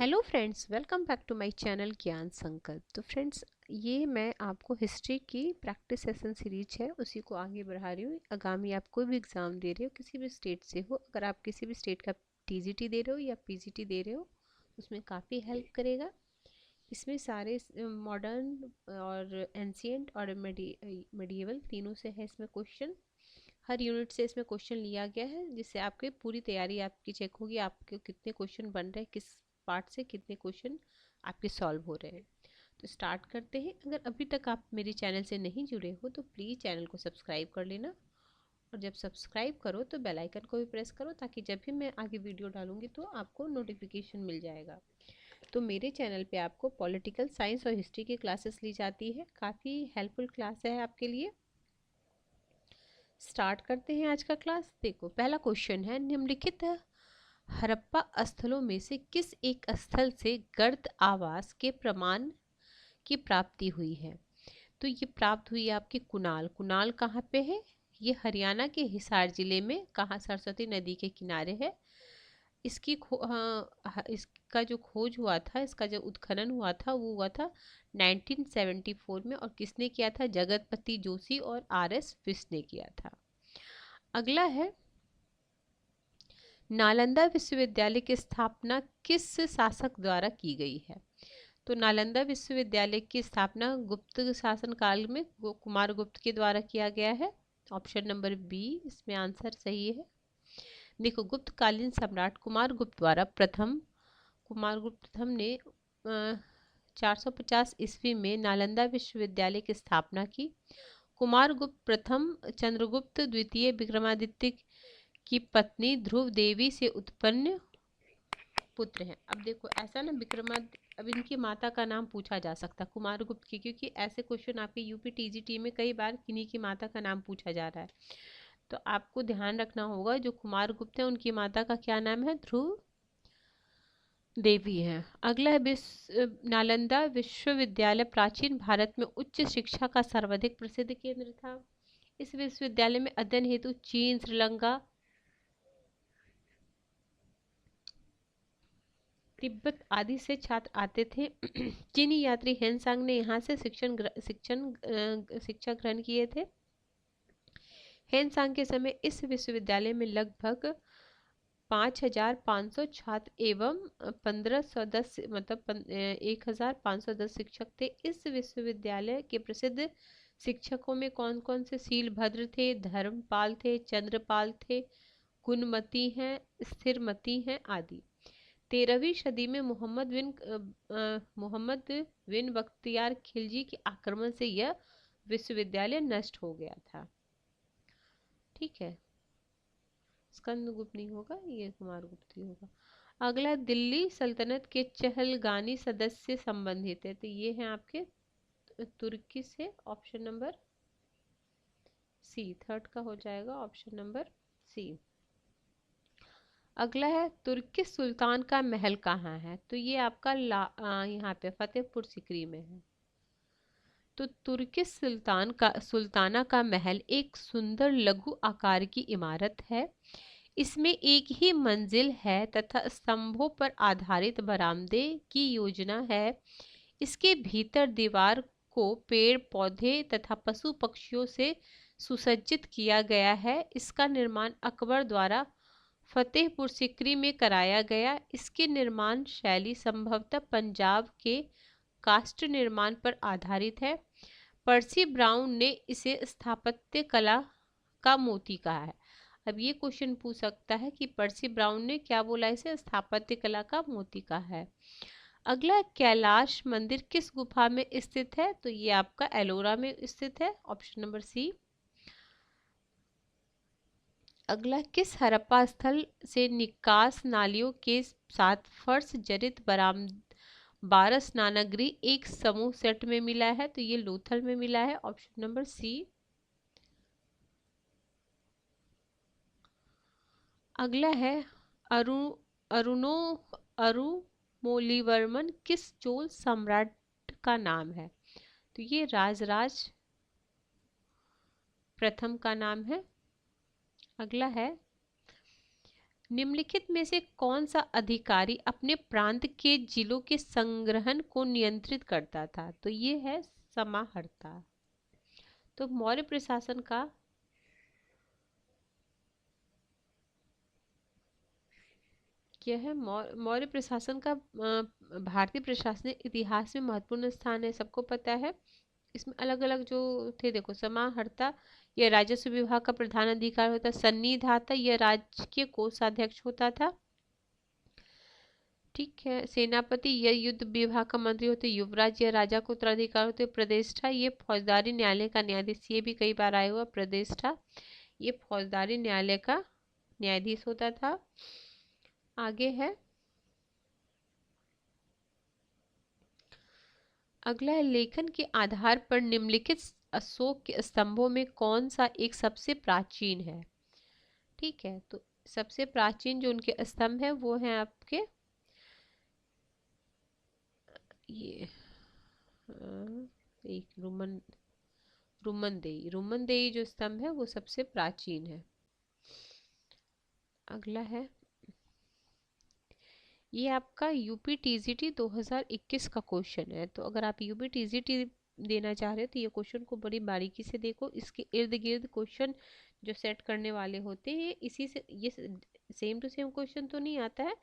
Hello friends, welcome back to my channel Gyan Sankalp. तो friends, ये मैं आपको हिस्ट्री की प्रैक्टिस सेशन सीरीज है उसी को आगे बढ़ा रही हूँ। आगामी आप कोई भी एग्ज़ाम दे रहे हो, किसी भी स्टेट से हो, अगर आप किसी भी स्टेट का टीजीटी दे रहे हो या पीजीटी दे रहे हो, उसमें काफ़ी हेल्प करेगा। इसमें सारे मॉडर्न और एंशियंट और मेडिएवल तीनों से है इसमें क्वेश्चन। हर यूनिट से इसमें क्वेश्चन लिया गया है, जिससे आपकी पूरी तैयारी आपकी चेक होगी, आपके कितने क्वेश्चन बन रहे हैं, किस पार्ट से कितने क्वेश्चन आपके सॉल्व हो रहे हैं। तो स्टार्ट करते हैं। अगर अभी तक आप मेरे चैनल से नहीं जुड़े हो तो प्लीज़ चैनल को सब्सक्राइब कर लेना, और जब सब्सक्राइब करो तो बेल आइकन को भी प्रेस करो, ताकि जब भी मैं आगे वीडियो डालूंगी तो आपको नोटिफिकेशन मिल जाएगा। तो मेरे चैनल पे आपको पॉलिटिकल साइंस और हिस्ट्री की क्लासेस ली जाती है, काफ़ी हेल्पफुल क्लास है आपके लिए। स्टार्ट करते हैं आज का क्लास। देखो, पहला क्वेश्चन है, निम्नलिखित हड़प्पा स्थलों में से किस एक स्थल से गर्द आवास के प्रमाण की प्राप्ति हुई है? तो ये प्राप्त हुई आपकी कुनाल। कुनाल कहाँ पे है? ये हरियाणा के हिसार जिले में, कहाँ, सरस्वती नदी के किनारे है। इसका जो खोज हुआ था, इसका जो उत्खनन हुआ था वो हुआ था 1974 में, और किसने किया था? जगतपति जोशी और आर.एस. बिष्ट ने किया था। अगला है, नालंदा विश्वविद्यालय की स्थापना किस शासक द्वारा की गई है? तो नालंदा विश्वविद्यालय की स्थापना गुप्त शासन काल में कुमार गुप्त के द्वारा किया गया है। ऑप्शन नंबर बी इसमें आंसर सही है। देखो, गुप्त कालीन सम्राट कुमार गुप्त द्वारा कुमार गुप्त प्रथम ने 450 ईस्वी में नालंदा विश्वविद्यालय की स्थापना की। कुमार गुप्त प्रथम चंद्रगुप्त द्वितीय विक्रमादित्य की पत्नी ध्रुव देवी से उत्पन्न पुत्र हैं। अब देखो, ऐसा ना विक्रमादित्य, अब इनकी माता का नाम पूछा जा सकता कुमार गुप्त की, क्योंकि ऐसे क्वेश्चन आपके यूपी टीजीटी में कई बार किन्हीं की माता का नाम पूछा जा रहा है। तो आपको ध्यान रखना होगा, जो कुमार गुप्त है उनकी माता का क्या नाम है? ध्रुव देवी है। अगला है, नालंदा विश्वविद्यालय प्राचीन भारत में उच्च शिक्षा का सर्वाधिक प्रसिद्ध केंद्र था। इस विश्वविद्यालय में अध्ययन हेतु चीन, श्रीलंका, तिब्बत आदि से छात्र आते थे। चीनी यात्री हेनसांग ने यहाँ से शिक्षा ग्रहण किए थे। हेनसांग के समय इस विश्वविद्यालय में लगभग 5,500 छात्र एवं 1,510 मतलब 1,510 शिक्षक थे। इस विश्वविद्यालय के प्रसिद्ध शिक्षकों में कौन कौन से? शीलभद्र थे, धर्मपाल थे, चंद्रपाल थे, गुणमती हैं, स्थिरमती हैं आदि। 13वीं सदी में मोहम्मद बिन बख्तियार खिलजी के आक्रमण से यह विश्वविद्यालय नष्ट हो गया था। ठीक है, स्कंदगुप्त नहीं होगा, ये कुमार गुप्त ही होगा। अगला, दिल्ली सल्तनत के चहलगानी सदस्य संबंधित है, तो ये हैं आपके तुर्की से। ऑप्शन नंबर सी, थर्ड का हो जाएगा ऑप्शन नंबर सी। अगला है, तुर्की सुल्तान का महल कहाँ है? तो ये आपका यहाँ पे फतेहपुर सिकरी में है। तो तुर्की सुल्ताना का महल एक सुंदर लघु आकार की इमारत है। इसमें एक ही मंजिल है तथा स्तंभों पर आधारित बरामदे की योजना है। इसके भीतर दीवार को पेड़ पौधे तथा पशु पक्षियों से सुसज्जित किया गया है। इसका निर्माण अकबर द्वारा फतेहपुर सिकरी में कराया गया। इसकी निर्माण शैली संभवतः पंजाब के काष्ठ निर्माण पर आधारित है। पर्सी ब्राउन ने इसे स्थापत्य कला का मोती कहा है। अब ये क्वेश्चन पूछ सकता है कि पर्सी ब्राउन ने क्या बोला? इसे स्थापत्य कला का मोती कहा है। अगला, कैलाश मंदिर किस गुफा में स्थित है? तो ये आपका एलोरा में स्थित है। Option number C. अगला, किस हड़प्पा स्थल से निकास नालियों के साथ फर्श जड़ित बारह स्नानगृह एक समूह सेट में मिला है? तो ये लोथल में मिला है। Option number C. अगला है, अरु अरुणो अरुमोलिवर्मन किस चोल सम्राट का नाम है? तो ये राजराज प्रथम का नाम है। अगला है, निम्नलिखित में से कौन सा अधिकारी अपने प्रांत के जिलों के संग्रहण को नियंत्रित करता था? तो ये है समाहर्ता। तो मौर्य प्रशासन का क्या है? मौर्य प्रशासन का भारतीय प्रशासनिक इतिहास में महत्वपूर्ण स्थान है, सबको पता है। इसमें अलग अलग जो थे, देखो, समाहर्ता यह राजस्व विभाग का प्रधान अधिकारी होता, सन्निधाता यह राज्य के कोषाध्यक्ष होता था, ठीक है। सेनापति यह युद्ध विभाग का मंत्री होते, युवराज यह राजा को उत्तराधिकार होते, प्रदेष्टा ये फौजदारी न्यायालय का न्यायाधीश, ये भी कई बार आया हुआ, प्रदेष्टा ये फौजदारी न्यायालय का न्यायाधीश होता था। आगे है, अगला है, लेखन के आधार पर निम्नलिखित अशोक के स्तंभों में कौन सा एक सबसे प्राचीन है? ठीक है, तो सबसे प्राचीन जो उनके स्तंभ है वो है आपके ये एक रुमनदेही जो स्तंभ है वो सबसे प्राचीन है। अगला है, ये आपका यूपी टीजीटी 2021 का क्वेश्चन है। तो अगर आप यूपी टीजीटी देना चाह रहे हो तो ये क्वेश्चन को बड़ी बारीकी से देखो, इसके इर्द गिर्द क्वेश्चन जो सेट करने वाले होते हैं इसी से, ये सेम टू सेम क्वेश्चन तो नहीं आता है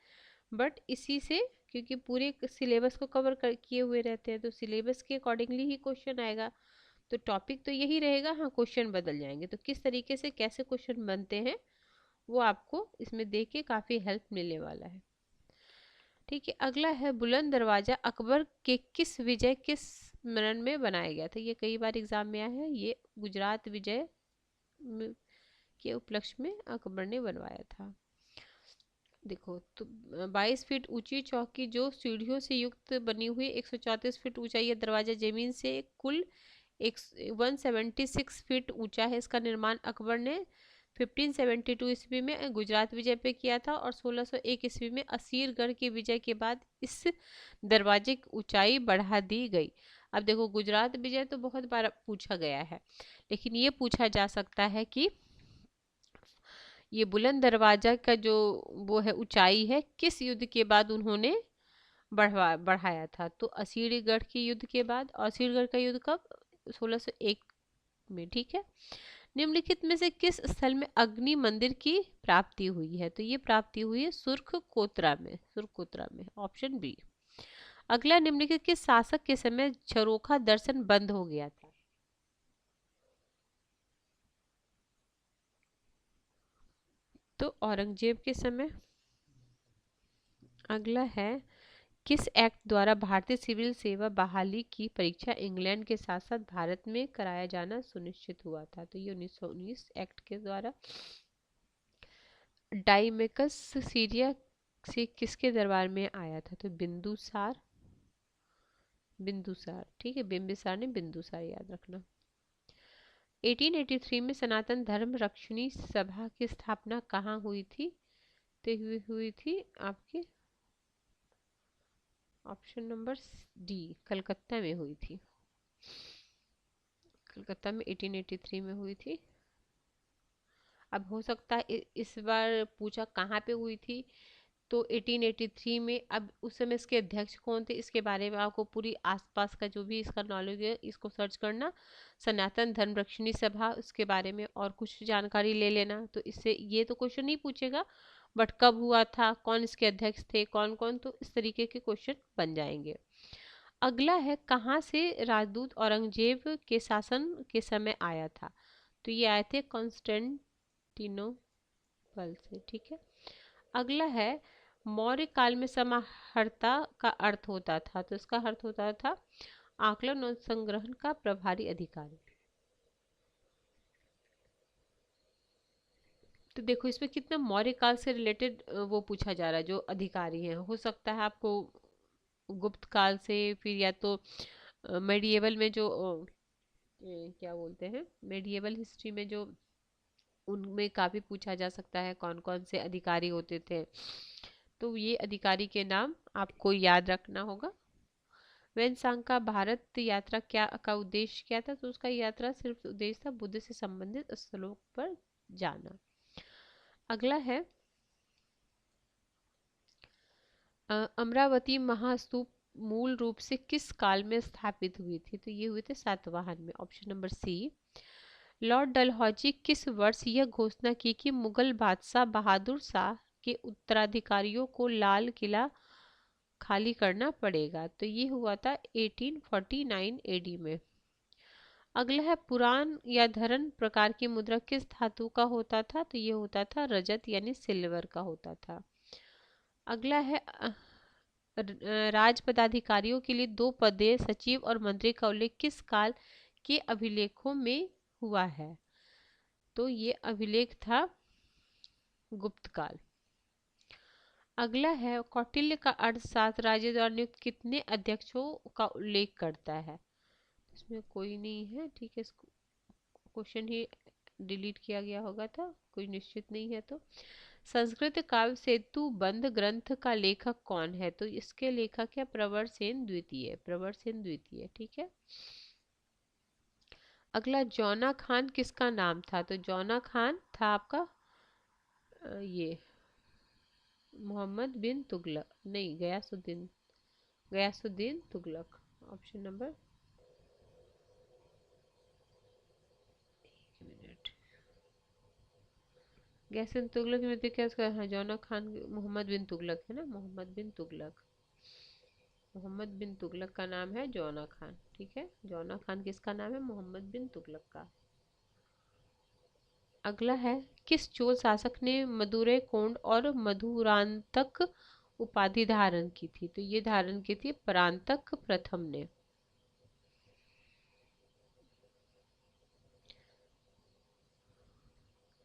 बट इसी से, क्योंकि पूरे सिलेबस को कवर किए हुए रहते हैं तो सिलेबस के अकॉर्डिंगली ही क्वेश्चन आएगा। तो टॉपिक तो यही रहेगा, हाँ क्वेश्चन बदल जाएंगे। तो किस तरीके से कैसे क्वेश्चन बनते हैं वो आपको इसमें देख के काफ़ी हेल्प मिलने वाला है, ठीक है। अगला है, बुलंद दरवाजा अकबर के किस विजय के स्मरण में बनाया गया था? ये कई बार एग्जाम में आया है, ये गुजरात विजय के उपलक्ष्य में अकबर ने बनवाया था। देखो, तो 22 फीट ऊंची चौकी जो सीढ़ियों से युक्त बनी हुई, 134 फीट ऊंचा यह दरवाजा जमीन से कुल 176 फीट ऊंचा है। इसका निर्माण अकबर ने 1572 ईस्वी में गुजरात विजय पे किया था और 1601 ईस्वी में असीरगढ़ के विजय के बाद इस दरवाजे की ऊंचाई बढ़ा दी गई। अब देखो, गुजरात विजय तो बहुत बार पूछा गया है, लेकिन ये पूछा जा सकता है कि ये बुलंद दरवाजा का जो वो है ऊंचाई है किस युद्ध के बाद उन्होंने बढ़ाया था? तो असीरगढ़ के युद्ध के बाद। और असीरगढ़ का युद्ध कब? 1601 में, ठीक है। निम्नलिखित में से किस स्थल में अग्नि मंदिर की प्राप्ति हुई है? तो ये प्राप्ति हुई है सुर्खकोत्रा में, ऑप्शन बी। अगला, निम्नलिखित के शासक के समय झरोखा दर्शन बंद हो गया था? तो औरंगजेब के समय। अगला है, किस एक्ट द्वारा भारतीय सिविल सेवा बहाली की परीक्षा इंग्लैंड के साथ साथ भारत में कराया जाना सुनिश्चित हुआ था? तो ये 1919 एक्ट के द्वारा। डाइमेकस सीरिया से किसके दरबार में आया था? तो बिंदुसार, ठीक है, बिंबिसार ने बिंदुसार, याद रखना। 1883 में सनातन धर्म रक्षणी सभा की स्थापना कहाँ हुई थी? तो हुई थी आपकी ऑप्शन नंबर डी, कलकत्ता में हुई थी। कलकत्ता में 1883 में हुई थी। अब हो सकता है इस बार पूछा कहाँ पे हुई थी, तो 1883 में। अब उस समय इसके अध्यक्ष कौन थे इसके बारे में आपको पूरी आसपास का जो भी इसका नॉलेज है इसको सर्च करना, सनातन धर्म रक्षणी सभा, उसके बारे में और कुछ जानकारी ले लेना। तो इससे ये तो क्वेश्चन नहीं पूछेगा बट कब हुआ था, कौन इसके अध्यक्ष थे, कौन कौन, तो इस तरीके के क्वेश्चन बन जाएंगे। अगला है, कहाँ से राजदूत औरंगजेब के शासन के समय आया था? तो ये आए थे कॉन्स्टेंटिनोपल से, ठीक है। अगला है, मौर्य काल में समाहर्ता का अर्थ होता था? तो इसका अर्थ होता था आकलन और संग्रहण का प्रभारी अधिकारी। तो देखो, इसमें कितना मौर्य काल से रिलेटेड वो पूछा जा रहा है, जो अधिकारी हैं। हो सकता है आपको गुप्त काल से, फिर या तो मेडिएवल में जो क्या बोलते हैं, मेडिएवल हिस्ट्री में जो, उनमें काफी पूछा जा सकता है कौन कौन से अधिकारी होते थे। तो ये अधिकारी के नाम आपको याद रखना होगा। वेनसांग का भारत यात्रा क्या का उद्देश्य क्या था? तो उसका यात्रा सिर्फ उद्देश्य था बुद्ध से संबंधित स्थलों पर जाना। अगला है, अमरावती महास्तूप मूल रूप से किस काल में स्थापित हुई थी? तो ये हुए थे सातवाहन में, option number C. Lord Dalhousie किस वर्ष यह घोषणा की कि मुगल बादशाह बहादुर शाह के उत्तराधिकारियों को लाल किला खाली करना पड़ेगा? तो ये हुआ था 1849 एडी में। अगला है पुराण या धरन प्रकार की मुद्रा किस धातु का होता था? तो ये होता था रजत यानी सिल्वर का होता था। अगला है राज पदाधिकारियों के लिए दो पदे सचिव और मंत्री का उल्लेख किस काल के अभिलेखों में हुआ है? तो ये अभिलेख था गुप्त काल। अगला है कौटिल्य का अर्थशास्त्र राज्य द्वारा नियुक्त कितने अध्यक्षों का उल्लेख करता है? इसमें कोई नहीं है, ठीक है, इसको क्वेश्चन ही डिलीट किया गया होगा था, कोई निश्चित नहीं है। तो संस्कृत काव्य सेतु बंध ग्रंथ का लेखक कौन है? तो इसके लेखक है प्रवर सेन द्वितीय, प्रवर सेन द्वितीय, ठीक है। अगला जौना खान किसका नाम था? तो जौना खान था आपका ये मोहम्मद बिन तुगलक, नहीं गयासुद्दीन, गयासुद्दीन तुगलक, ऑप्शन नंबर, एक मिनट, गयासुद्दीन तुगलक में तो क्या उसका, हाँ जौना खान मोहम्मद बिन तुगलक है ना, मोहम्मद बिन तुगलक, मोहम्मद बिन तुगलक का नाम है जौना खान, ठीक है। जौना खान किसका नाम है? मोहम्मद बिन तुगलक का। अगला है किस चोल शासक ने मदुरै कोंड और मधुरांतक उपाधि धारण की थी? तो ये धारण की थी परांतक प्रथम ने।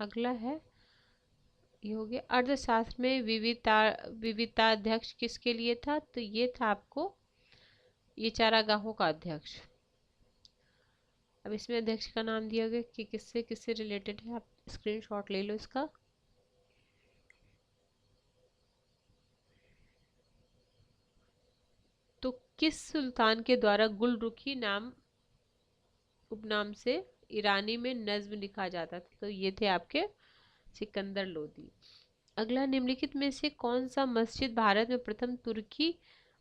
अगला है, ये हो गया अर्थशास्त्र में विविताध्यक्ष किसके लिए था? तो ये था आपको ये चारागाहों का अध्यक्ष। अब इसमें अध्यक्ष का नाम दिया गया कि किससे किससे रिलेटेड है, आप स्क्रीनशॉट ले लो इसका। तो किस सुल्तान के द्वारा गुलरुखी नाम उपनाम से ईरानी में नज्म लिखा जाता था? तो ये थे आपके सिकंदर लोदी। अगला निम्नलिखित में से कौन सा मस्जिद भारत में प्रथम तुर्की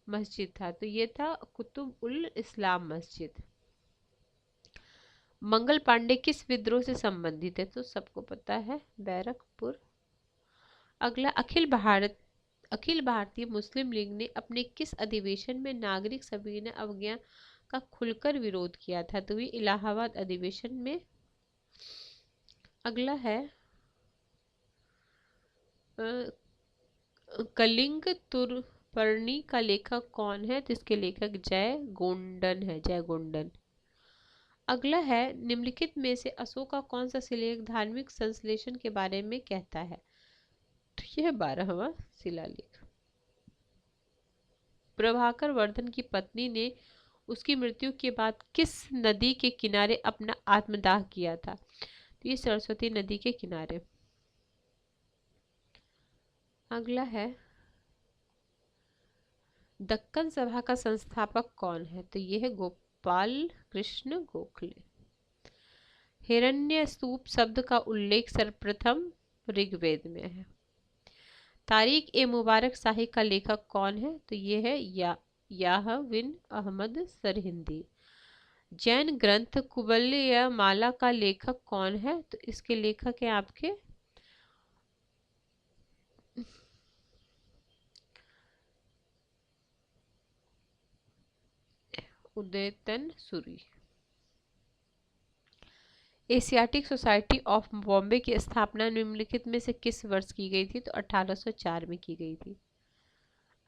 मस्जिद था? तो ये था कुतुब उल इस्लाम मस्जिद। मंगल पांडे किस विद्रोह से संबंधित है? तो सबको पता है, बैरकपुर। अगला अखिल भारतीय मुस्लिम लीग ने अपने किस अधिवेशन में नागरिक सविनय अवज्ञा का खुलकर विरोध किया था? तो ये इलाहाबाद अधिवेशन में। अगला है कलिंग तुर्पणी का लेखक कौन है? तो इसके लेखक जय गोंडन है, जय गोंडन। अगला है निम्नलिखित में से अशोक का कौन सा शिलालेख धार्मिक संश्लेषण के बारे में कहता है? तो यह 12वां शिलालेख। प्रभाकर वर्धन की पत्नी ने उसकी मृत्यु के बाद किस नदी के किनारे अपना आत्मदाह किया था? तो ये सरस्वती नदी के किनारे। अगला है दक्कन सभा का संस्थापक कौन है? तो ये है गोपाल कृष्ण गोखले। हिरण्य स्तूप शब्द का उल्लेख सर्वप्रथम ऋग्वेद में है। तारिक ए मुबारक शाही का लेखक कौन है? तो ये है याह बिन अहमद सरहिंदी। जैन ग्रंथ कुबल्य माला का लेखक कौन है? तो इसके लेखक है आपके Udyotan Suri. Asiatic Society of Bombay की स्थापना निम्नलिखित में से किस वर्ष की गई थी? तो 1804 में की गई थी।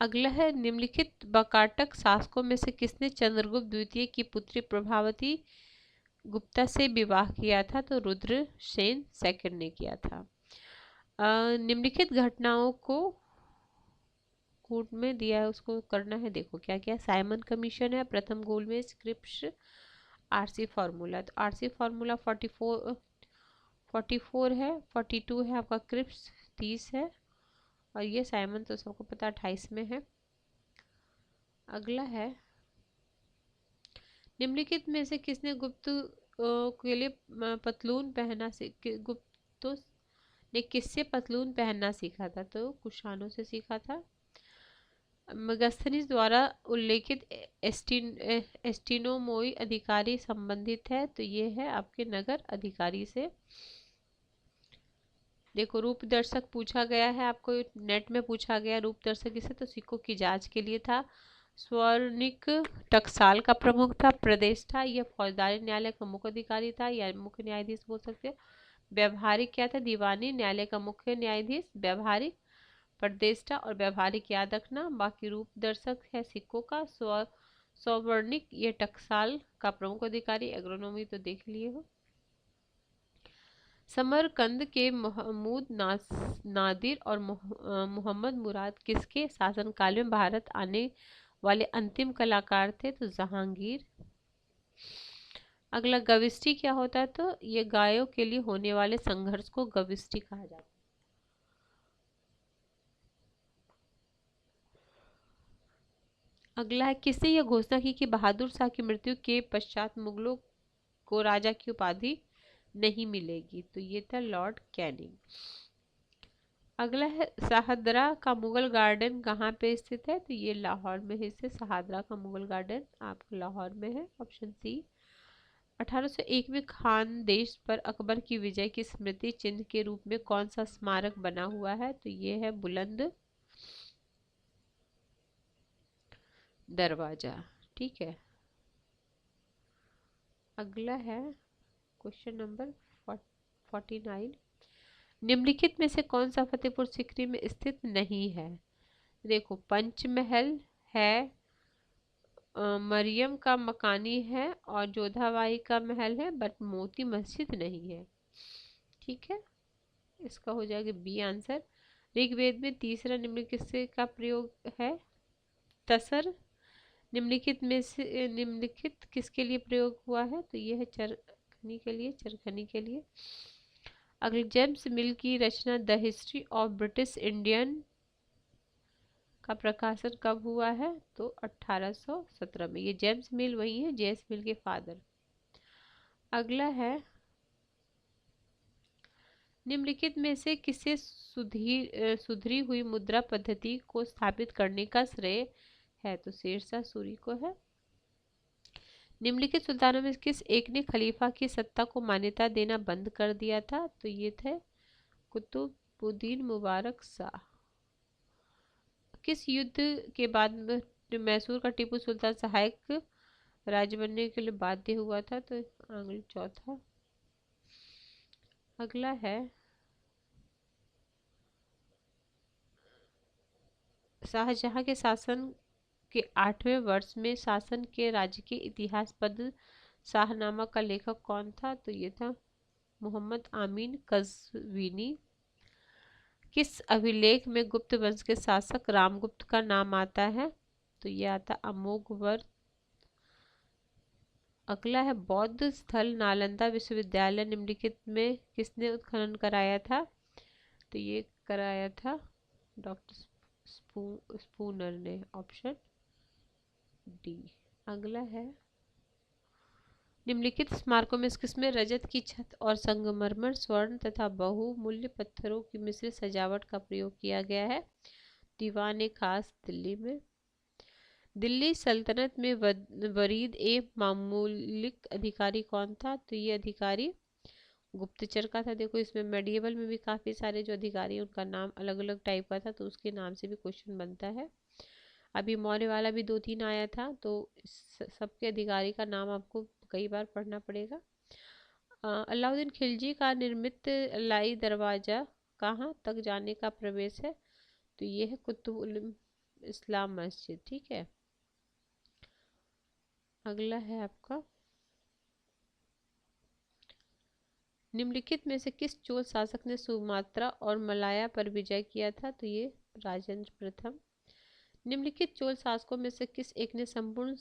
अगला है निम्नलिखित बकाटक शासकों में से किसने चंद्रगुप्त द्वितीय की पुत्री प्रभावती गुप्ता से विवाह किया था? तो रुद्र सेन सेकंड ने किया था। निम्नलिखित घटनाओं को कोर्ट में दिया है, उसको करना है, देखो क्या क्या। साइमन कमीशन है, प्रथम गोल में स्क्रिप्स, आरसी फार्मूला। तो आरसी फार्मूला 44 है, 42 है आपका क्रिप्स 30 है, और ये साइमन तो सबको पता 28 में है। अगला है निम्नलिखित में से किसने गुप्त के लिए पतलून पहनना गुप्तों ने किससे पतलून पहनना सीखा था? तो कुषाणों से सीखा था। मेगास्थनीज द्वारा उल्लेखित एस्टिनोमोई अधिकारी संबंधित है, तो ये है आपके नगर अधिकारी से। देखो रूप दर्शक पूछा गया है, आपको नेट में पूछा गया रूप दर्शक किसे, तो सिक्कों की जांच के लिए था। स्वर्णिक टकसाल का प्रमुख था, प्रदेश था, यह फौजदारी न्यायालय का मुख्य अधिकारी था या मुख्य न्यायाधीश बोल सकते हैं। व्यवहारिक क्या था, दीवानी न्यायालय का मुख्य न्यायाधीश। व्यवहारिक प्रदेश था, और व्यवहारिक याद रखना। बाकी रूप दर्शक है सिक्कों का। स्वर्णिक ये टकसाल का प्रमुख अधिकारी। एग्रोनॉमी तो देख लिए हो। समरकंद के महमूद नादिर और मोहम्मद मुराद किसके शासनकाल में भारत आने वाले अंतिम कलाकार थे, तो जहांगीर। अगला गविष्टि क्या होता है, तो ये गायों के लिए होने वाले संघर्ष को गविष्टि कहा जाता है। अगला है, किसने यह घोषणा की कि बहादुर शाह की मृत्यु के पश्चात मुगलों को राजा की उपाधि नहीं मिलेगी, तो ये था लॉर्ड कैनिंग। अगला है, शाहदरा का मुगल गार्डन कहाँ पे स्थित है, तो ये लाहौर में है। इससे शाहदरा का मुगल गार्डन आपका लाहौर में है, ऑप्शन सी। 1801 में खानदेश पर अकबर की विजय की स्मृति चिन्ह के रूप में कौन सा स्मारक बना हुआ है, तो ये है बुलंद दरवाजा। ठीक है। अगला है क्वेश्चन नंबर 49। निम्नलिखित में से कौन सा फतेहपुर सीकरी में स्थित नहीं है। देखो पंचमहल है, मरियम का मकानी है, और जोधाबाई का महल है, बट मोती मस्जिद नहीं है। ठीक है, इसका हो जाएगा बी आंसर। ऋग्वेद में तीसरा निम्नलिखित से का प्रयोग है, तसर। निम्नलिखित में से निम्नलिखित किसके लिए प्रयोग हुआ है, तो ये है चरखनी के लिए, चरखनी के लिए। अगले, जेम्स मिल की रचना the history of British Indian का प्रकाशन कब हुआ है, तो 1817 में। ये जेम्स मिल वही है, जेम्स मिल के फादर। अगला है, निम्नलिखित में से किसे सुधरी हुई मुद्रा पद्धति को स्थापित करने का श्रेय है, तो शेरशाह सूरी को है। निम्नलिखित सुल्तानों में किस एक ने खलीफा की सत्ता को मान्यता देना बंद कर दिया था, तो ये थे कुतुबुद्दीन मुबारक शाह। किस युद्ध के बाद मैसूर का टीपू सुल्तान सहायक राज्य बनने के लिए बाध्य हुआ था, तो आंग्ल चौथा। अगला है, शाहजहां के शासन के 8वें वर्ष में शासन के राज्य के इतिहास पद शाहनामा का लेखक कौन था, तो ये था मोहम्मद आमीन कज़वीनी। किस अभिलेख में गुप्त वंश के शासक रामगुप्त का नाम आता है, तो ये आता अमोघवर्ष। अगला है, बौद्ध स्थल नालंदा विश्वविद्यालय निम्नलिखित में किसने उत्खनन कराया था, तो ये कराया था डॉक्टर स्पूनर ने, ऑप्शन डी। अगला है, निम्नलिखित स्मारकों में किसमें रजत की छत और संगमरमर, स्वर्ण तथा बहुमूल्य पत्थरों की मिश्रित सजावट का प्रयोग किया गया है, दीवान खास दिल्ली में। दिल्ली सल्तनत में वरीद ए मामूलिक अधिकारी कौन था, तो ये अधिकारी गुप्तचर का था। देखो इसमें मेडिएवल में भी काफी सारे जो अधिकारी उनका नाम अलग अलग टाइप का था, तो उसके नाम से भी क्वेश्चन बनता है। अभी मौर्य वाला भी 2-3 आया था, तो सबके अधिकारी का नाम आपको कई बार पढ़ना पड़ेगा। अलाउद्दीन खिलजी का निर्मित लाई दरवाजा कहाँ तक जाने का प्रवेश है, तो ये है कुतुब इस्लाम मस्जिद। ठीक है। अगला है आपका, निम्नलिखित में से किस चोल शासक ने सुमात्रा और मलाया पर विजय किया था, तो ये राजेंद्र प्रथम। निम्नलिखित चोल शासकों में से किस एक ने संपूर्ण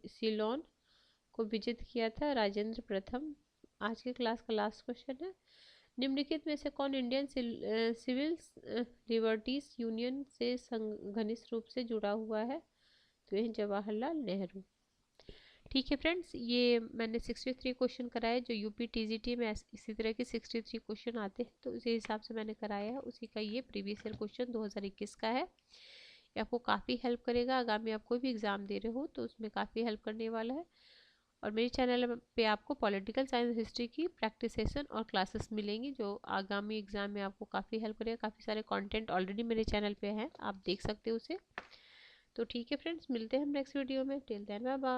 सीलोन को विजित किया था, राजेंद्र प्रथम। आज के क्लास का लास्ट क्वेश्चन है, निम्नलिखित में से कौन इंडियन सिविल लिबर्टीज यूनियन से घनिष्ठ रूप से जुड़ा हुआ है, तो यह जवाहरलाल नेहरू। ठीक है फ्रेंड्स, ये मैंने 63 क्वेश्चन कराए जो यूपी टीजीटी में इसी तरह के 63 क्वेश्चन आते हैं, तो उसी हिसाब से मैंने कराया है। उसी का ये प्रीवियस ईयर क्वेश्चन 2021 का है। ये आपको काफ़ी हेल्प करेगा। आगामी आप कोई भी एग्ज़ाम दे रहे हो तो उसमें काफ़ी हेल्प करने वाला है। और मेरे चैनल पे आपको पॉलिटिकल साइंस हिस्ट्री की प्रैक्टिस सेशन और क्लासेस मिलेंगी जो आगामी एग्जाम में आपको काफ़ी हेल्प करेगा। काफ़ी सारे कंटेंट ऑलरेडी मेरे चैनल पे हैं, आप देख सकते हो उसे। तो ठीक है फ्रेंड्स, मिलते हैं हम नेक्स्ट वीडियो में। Till then bye bye.